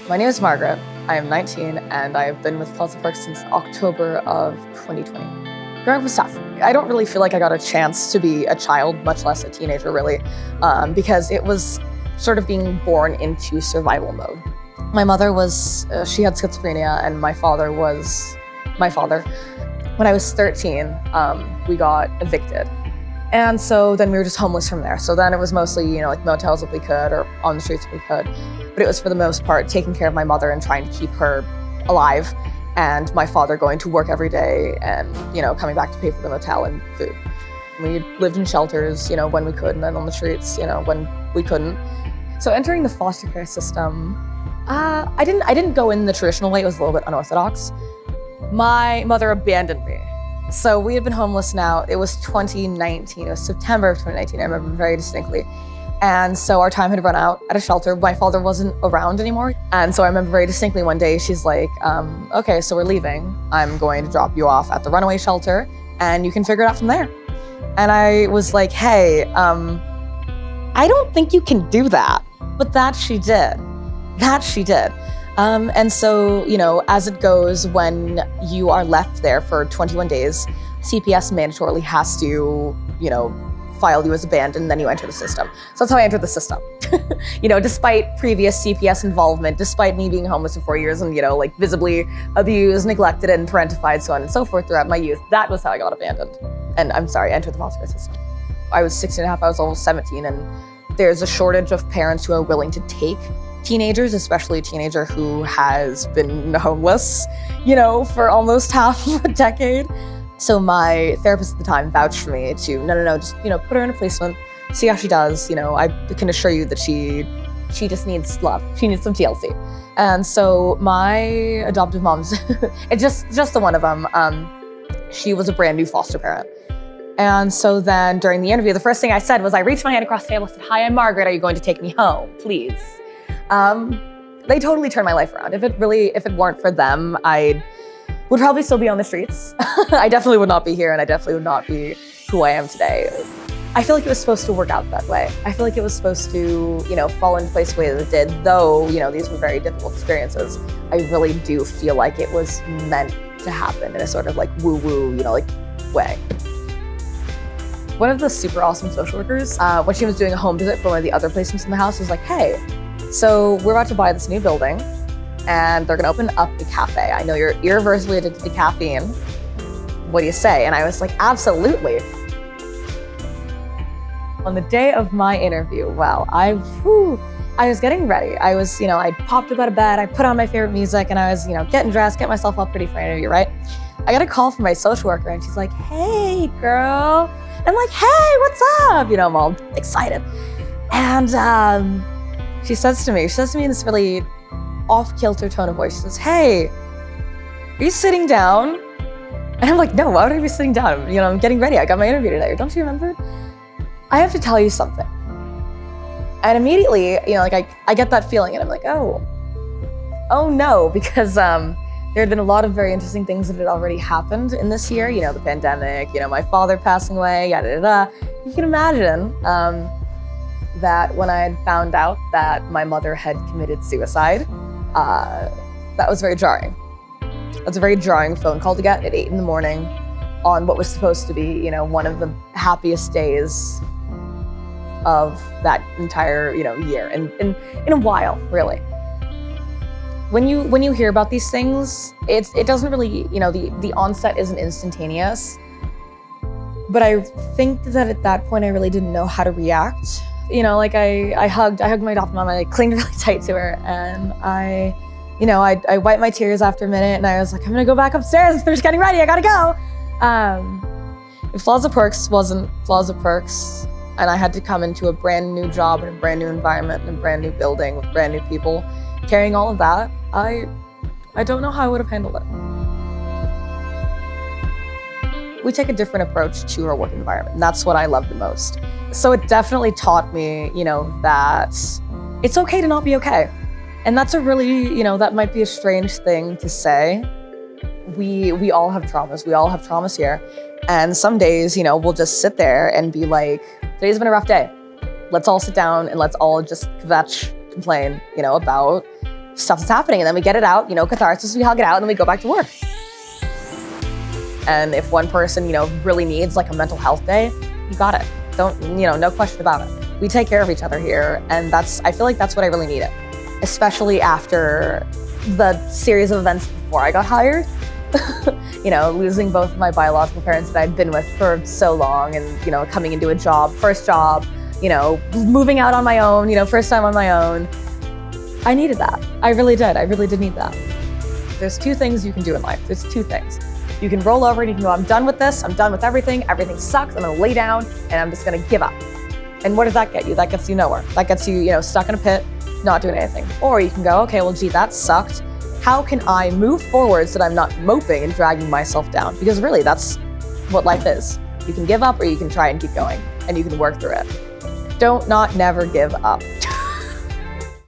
My name is Margaret. I am 19 and I have been with Plaza Park since October of 2020. Growing up was tough. I don't really feel like I got a chance to be a child, much less a teenager really, because it was sort of being born into survival mode. My mother she had schizophrenia, and my father was my father. When I was 13, we got evicted. And so then we were just homeless from there. So then it was mostly, like motels if we could, or on the streets if we could. But it was for the most part taking care of my mother and trying to keep her alive, and my father going to work every day and, coming back to pay for the motel and food. We lived in shelters, when we could, and then on the streets, when we couldn't. So entering the foster care system, I didn't go in the traditional way. It was a little bit unorthodox. My mother abandoned me. So we had been homeless now. It was 2019. It was September of 2019. I remember very distinctly. And so our time had run out at a shelter. My father wasn't around anymore. And so I remember very distinctly one day, she's like, okay, so we're leaving. I'm going to drop you off at the runaway shelter and you can figure it out from there. And I was like, hey, I don't think you can do that. But that she did. And so, as it goes, when you are left there for 21 days, CPS mandatorily has to, file you as abandoned, then you enter the system. So that's how I entered the system. Despite previous CPS involvement, despite me being homeless for 4 years and, visibly abused, neglected, and parentified, so on and so forth throughout my youth, that was how I got abandoned. And entered the foster care system. I was 16 and a half, I was almost 17, and there's a shortage of parents who are willing to take teenagers, especially a teenager who has been homeless, for almost half a decade. So my therapist at the time vouched for me to, no, just, put her in a placement, see how she does. I can assure you that she just needs love. She needs some TLC. And so my adoptive mom's, it's just the one of them, she was a brand new foster parent. And so then during the interview, the first thing I said was, I reached my hand across the table and said, hi, I'm Margaret. Are you going to take me home, please? They totally turned my life around. If it weren't for them, I would probably still be on the streets. I definitely would not be here, and I definitely would not be who I am today. I feel like it was supposed to work out that way. I feel like it was supposed to, fall into place the way that it did, though, these were very difficult experiences. I really do feel like it was meant to happen in a sort of woo-woo, way. One of the super awesome social workers, when she was doing a home visit for one of the other placements in the house, was like, hey, so we're about to buy this new building and they're gonna open up a cafe. I know you're irreversibly addicted to caffeine. What do you say? And I was like, absolutely. On the day of my interview, I was getting ready. I was, I popped up out of bed, I put on my favorite music, and I was, getting dressed, get myself all pretty for an interview, right? I got a call from my social worker and she's like, hey, girl. I'm like, hey, what's up? I'm all excited. And she says to me in this really off-kilter tone of voice, she says, hey, are you sitting down? And I'm like, no, why would I be sitting down? I'm getting ready. I got my interview today. Don't you remember? I have to tell you something. And immediately, I get that feeling and I'm like, oh no, because there had been a lot of very interesting things that had already happened in this year, the pandemic, my father passing away, yada, yada. You can imagine that when I had found out that my mother had committed suicide, that was very jarring. That's a very jarring phone call to get at 8 a.m. on what was supposed to be, one of the happiest days of that entire, year, and in a while, really. When you hear about these things, it doesn't really, the onset isn't instantaneous. But I think that at that point, I really didn't know how to react. I hugged my adopted mom, and I clinged really tight to her, and I wiped my tears after a minute, and I was like, I'm gonna go back upstairs, they're just getting ready, I gotta go. If Plaza Perks wasn't Plaza Perks, and I had to come into a brand new job and a brand new environment and a brand new building with brand new people, carrying all of that, I don't know how I would have handled it. We take a different approach to our work environment, and that's what I love the most. So it definitely taught me, that it's okay to not be okay. And that's a really, that might be a strange thing to say. We all have traumas. We all have traumas here. And some days, we'll just sit there and be like, today's been a rough day. Let's all sit down and let's all just kvetch, complain, about stuff that's happening. And then we get it out, catharsis, we hug it out, and then we go back to work. And if one person, really needs like a mental health day, you got it. Don't, no question about it. We take care of each other here. And I feel like that's what I really needed, especially after the series of events before I got hired. Losing both of my biological parents that I'd been with for so long and, coming into a job, first job, moving out on my own, first time on my own. I needed that. I really did. I really did need that. There's two things you can do in life. There's two things. You can roll over and you can go, I'm done with this. I'm done with everything. Everything sucks. I'm gonna lay down and I'm just gonna give up. And what does that get you? That gets you nowhere. That gets you, stuck in a pit, not doing anything. Or you can go, okay, well, gee, that sucked. How can I move forward so that I'm not moping and dragging myself down? Because really, that's what life is. You can give up or you can try and keep going and you can work through it. Don't not never give up.